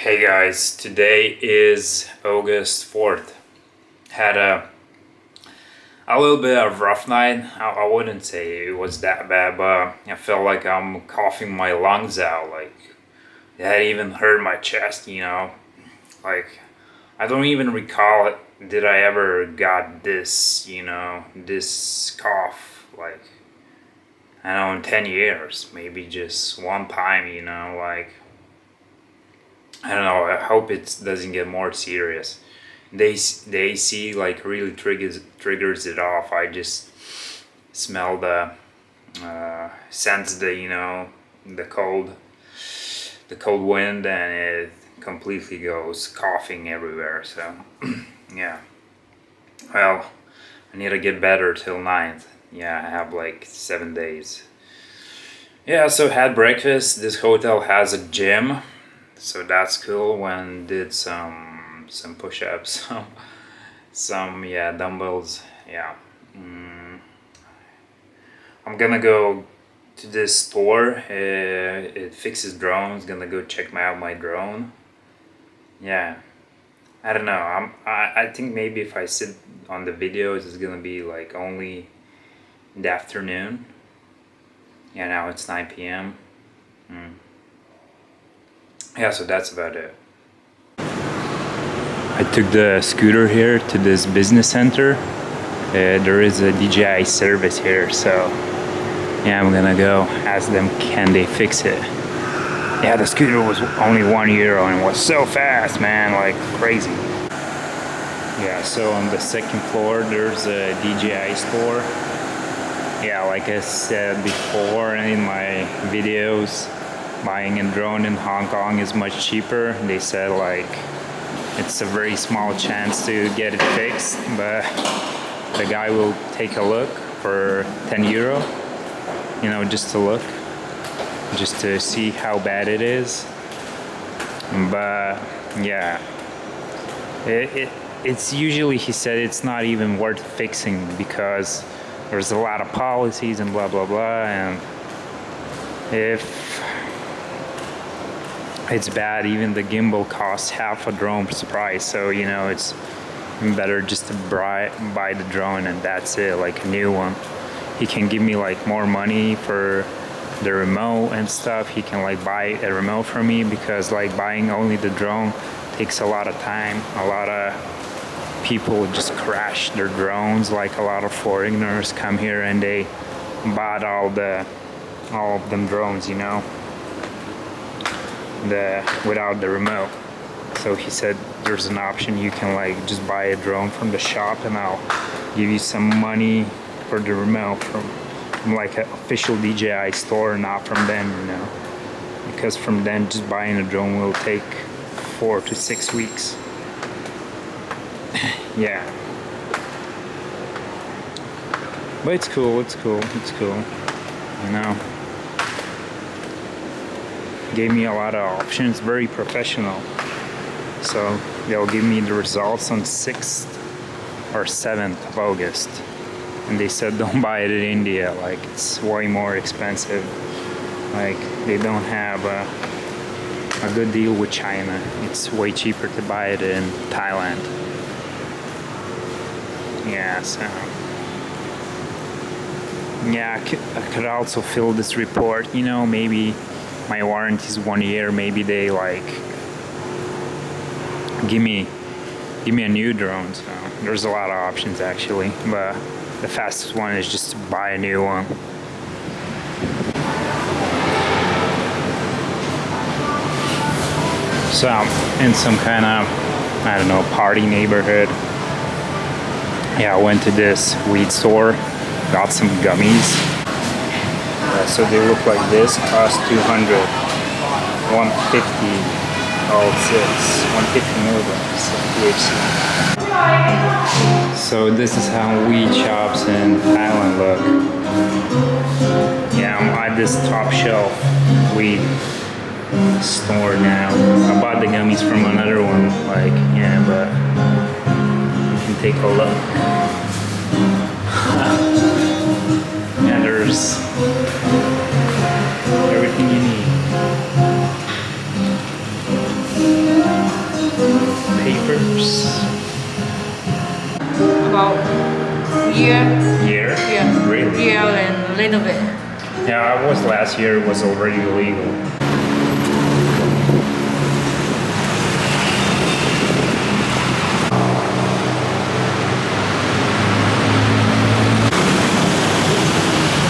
Hey guys, today is August 4th. Had a little bit of rough night. I wouldn't say it was that bad, but I felt like I'm coughing my lungs out. Like that even hurt my chest, Like I don't even recall it. Did I ever got this, this cough? Like I don't know, in 10 years, maybe just one time, like. I don't know. I hope it doesn't get more serious. The AC like really triggers it off. I just smell sense the cold wind, and it completely goes coughing everywhere. So yeah. Well, I need to get better till 9th. Yeah, I have like 7 days. Yeah, so had breakfast. This hotel has a gym. So that's cool. When did some push-ups, some dumbbells. Yeah. I'm gonna go to this store. It fixes drones. Gonna go check out my drone. Yeah. I don't know. I think maybe if I sit on the videos, it's gonna be like only in the afternoon. Yeah. Now it's 9 p.m. Yeah, so that's about it. I took the scooter here to this business center. There is a DJI service here, so yeah, I'm gonna go ask them, can they fix it? Yeah, the scooter was only €1 and it was so fast, man, like crazy. Yeah, so on the second floor there's a DJI store. Yeah, like I said before in my videos, buying a drone in Hong Kong is much cheaper. They said like it's a very small chance to get it fixed, but the guy will take a look for €10, just to look, just to see how bad it is. But yeah, it's usually, he said, it's not even worth fixing because there's a lot of policies and blah blah blah, and if it's bad, even the gimbal costs half a drone's price. So it's better just to buy the drone and that's it, like a new one. He can give me like more money for the remote and stuff. He can like buy a remote from me, because like buying only the drone takes a lot of time. A lot of people just crash their drones. Like a lot of foreigners come here and they bought all of them drones, without the remote. So he said there's an option, you can like just buy a drone from the shop and I'll give you some money for the remote from like an official DJI store, not from them, because from them just buying a drone will take 4 to 6 weeks. Yeah, but it's cool, Gave me a lot of options, very professional. So they'll give me the results on 6th or 7th of August. And they said don't buy it in India, like it's way more expensive. Like they don't have a good deal with China. It's way cheaper to buy it in Thailand. Yeah, so yeah, I could also fill this report, maybe my warranty is 1 year. Maybe they like give me a new drone. So there's a lot of options actually, but the fastest one is just to buy a new one. So I'm in some kind of, I don't know, party neighborhood. Yeah, I went to this weed store, got some gummies. So they look like this, cost 200, 150, all 150 milligrams of THC. So this is how weed shops in Thailand look. Yeah, I'm at this top shelf weed store now. I bought the gummies from another one, but you can take a look. Yeah, there's everything you need. papers. About year. Year? Yeah. Really? Year and a little bit. Yeah, I was last year. It was already illegal.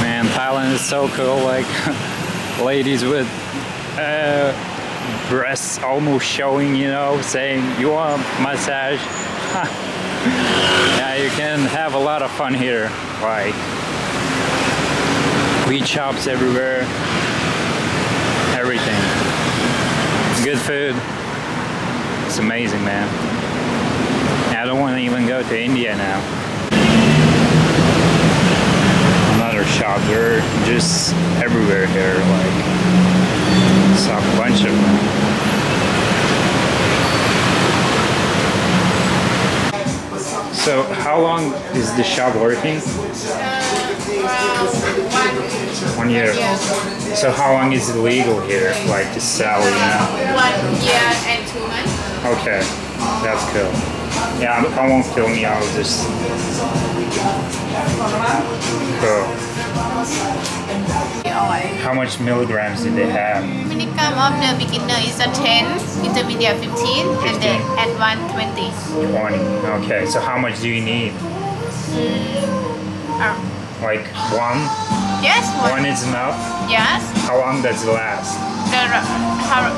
Man, Thailand is so cool. Like ladies with breasts almost showing, you know, saying you want massage. Yeah, you can have a lot of fun here. Like weed shops everywhere, everything. Good food. It's amazing, man. I don't want to even go to India now. Another shop, they're just everywhere here. Like, saw a bunch of them. So, how long is the shop working? 1 year. Yeah. So how long is it legal here, like to sell, you know? 1 year and 2 months. Okay, that's cool. Yeah, I won't film you, I'll just... Cool. How much milligrams do they have? Milligram of the beginner is a 10, intermediate 15, and then advanced 20. 20. Okay, so how much do you need? Like one? Yes, One is enough? Yes. How long does it last?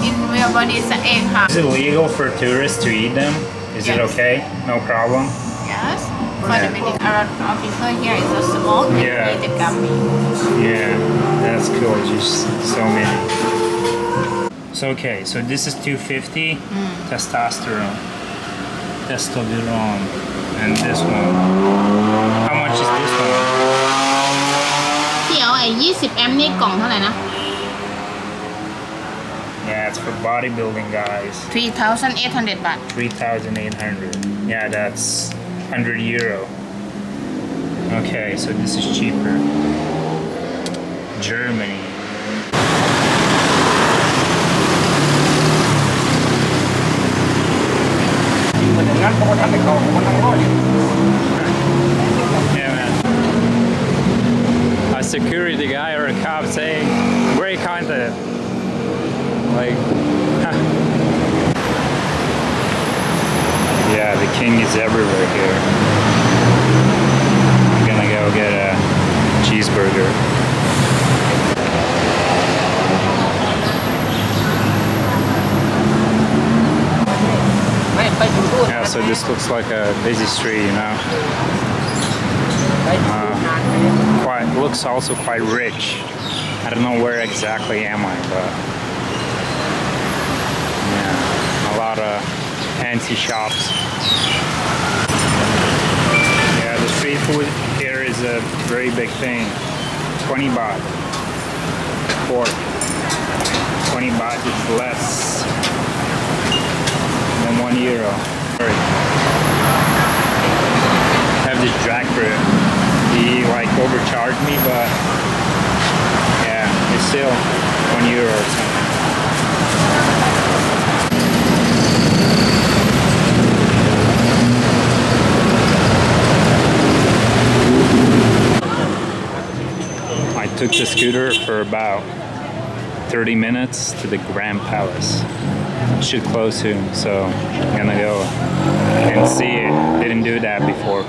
In your body is 8 Is it legal for tourists to eat them? Is it Yes. okay? No problem? Yes. For the medical people here is a smoke and Yeah. eat the gummy. Yeah, that's cool. Just so many. So okay, so this is 250 testosterone, testosterone, and this one. How much is this one? พี่เอาไอ้20 แอมป์นี่กล่องเท่าไหร่นะ Yeah, it's for bodybuilding guys. 3,800 baht 3,800. Yeah, that's 100 euro. Okay, so this is cheaper. Germany. Yeah, man. A security guy or a cop saying, great content. Like, yeah, the king is everywhere here. I'm gonna go get a cheeseburger. Yeah, so this looks like a busy street, you know. Looks also quite rich. I don't know where exactly am I, but yeah, a lot of fancy shops. Yeah, the street food here is a very big thing. 20 baht. Pork. 20 baht is less than 1 euro. I have this jackfruit. He like overcharged me, but yeah, it's still 1 euro or something. I took the scooter for about 30 minutes to the Grand Palace. It should close soon, so I'm gonna go and see it. Didn't do that before.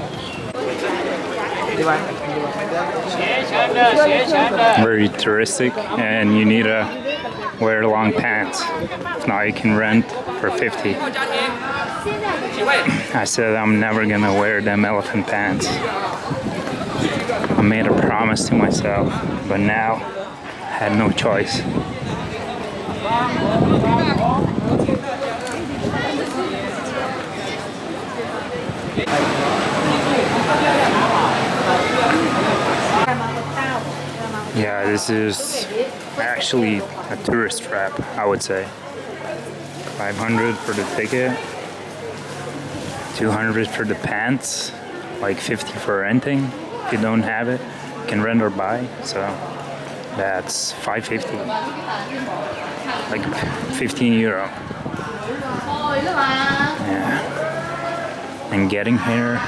Very touristic, and you need to wear long pants. If not, you can rent for 50. I said I'm never gonna wear them elephant pants. I made a promise to myself, but now I had no choice. Yeah, this is actually a tourist trap, I would say. 500 for the ticket, 200 for the pants, like 50 for renting. If you don't have it, you can rent or buy. So that's 550, like 15 euro. Yeah. And getting here,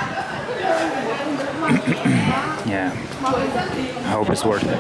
yeah, I hope it's worth it.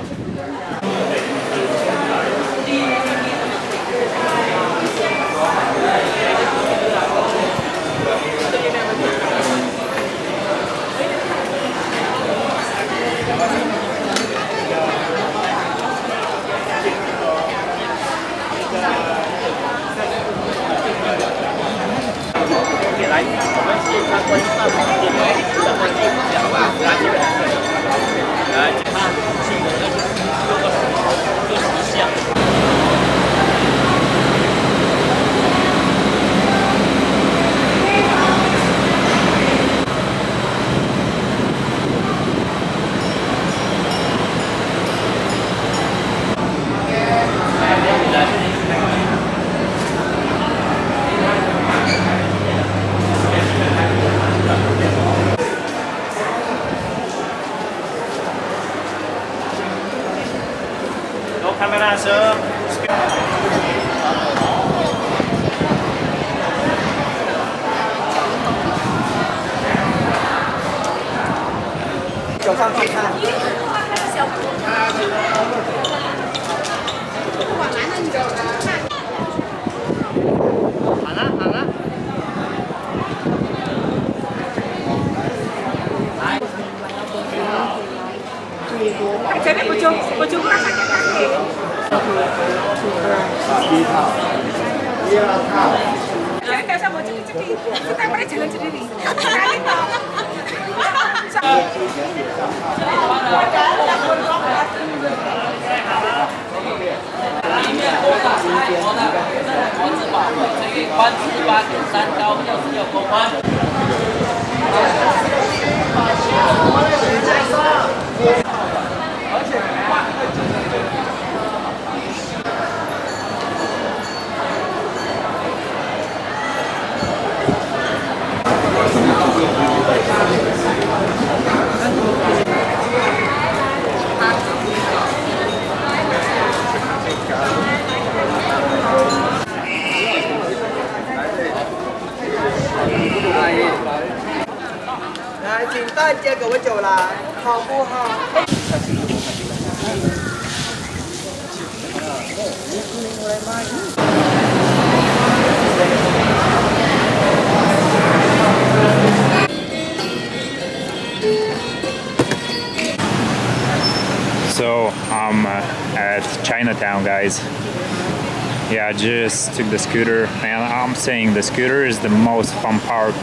Camera, sir. 手上去看。好了好了。这里不就过来看看。一套，第二套。来，带上我这个，带过来这里，哪里搞？ 里面多大开模的，国字保护，这个宽48.3，高66公分。 来，请大家给我走来，好不好？ So I'm at Chinatown, guys. Yeah, I just took the scooter, and I'm saying the scooter is the most fun part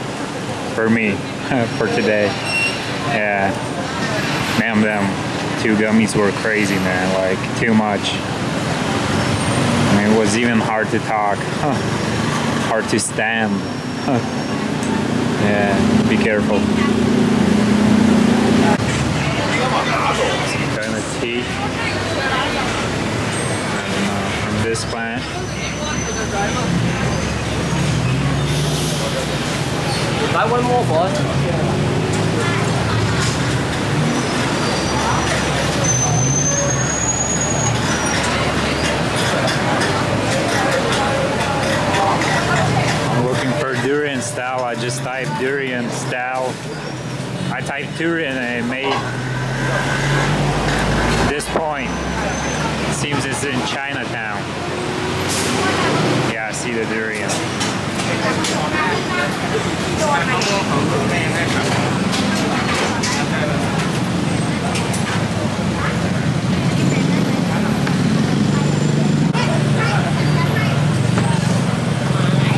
for me for today. Yeah, man, them 2 gummies were crazy, man. Like too much. I mean, it was even hard to talk, hard to stand. Yeah, be careful. Some kind of tea. From this plant. Buy one more for us. I'm looking for durian style. I just typed durian style. I typed durian and it made this point. It seems it's in Chinatown. Yeah, I see the durian.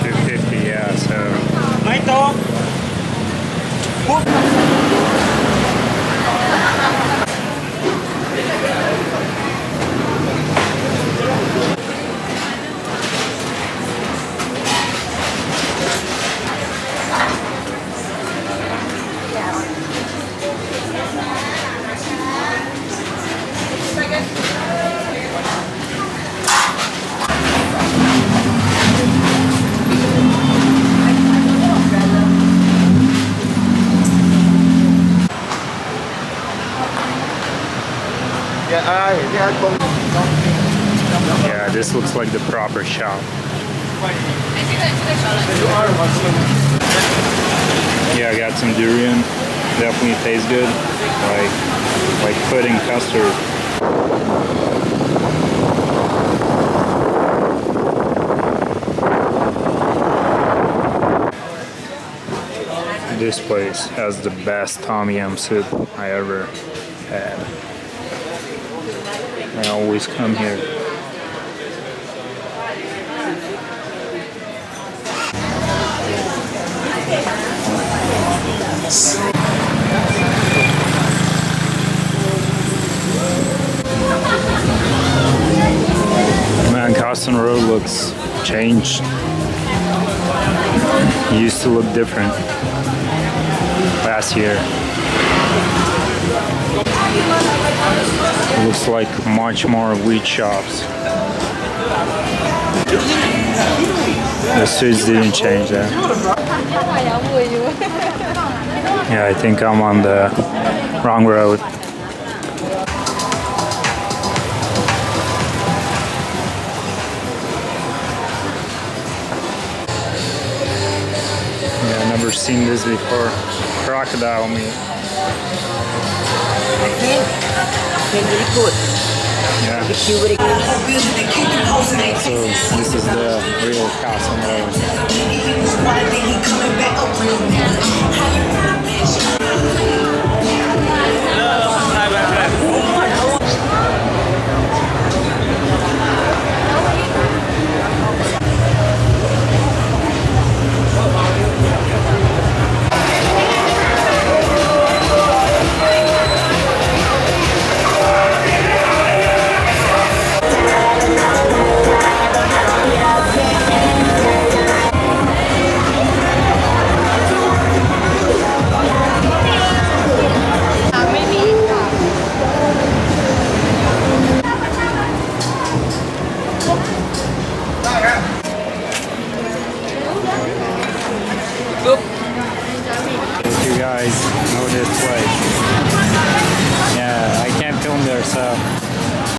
$2.50, yeah, so. Yeah, this looks like the proper shop. Yeah, I got some durian. Definitely tastes good. Like pudding custard. This place has the best tom yum soup I ever had. I always come here. Man, Khaosan Road looks changed. It used to look different last year. It looks like much more weed shops. The streets didn't change that. Yeah, I think I'm on the wrong road. Yeah, I've never seen this before. Crocodile meat. Yeah. So this is the real Khaosan Road. If you guys know this place. Yeah, I can't film there, so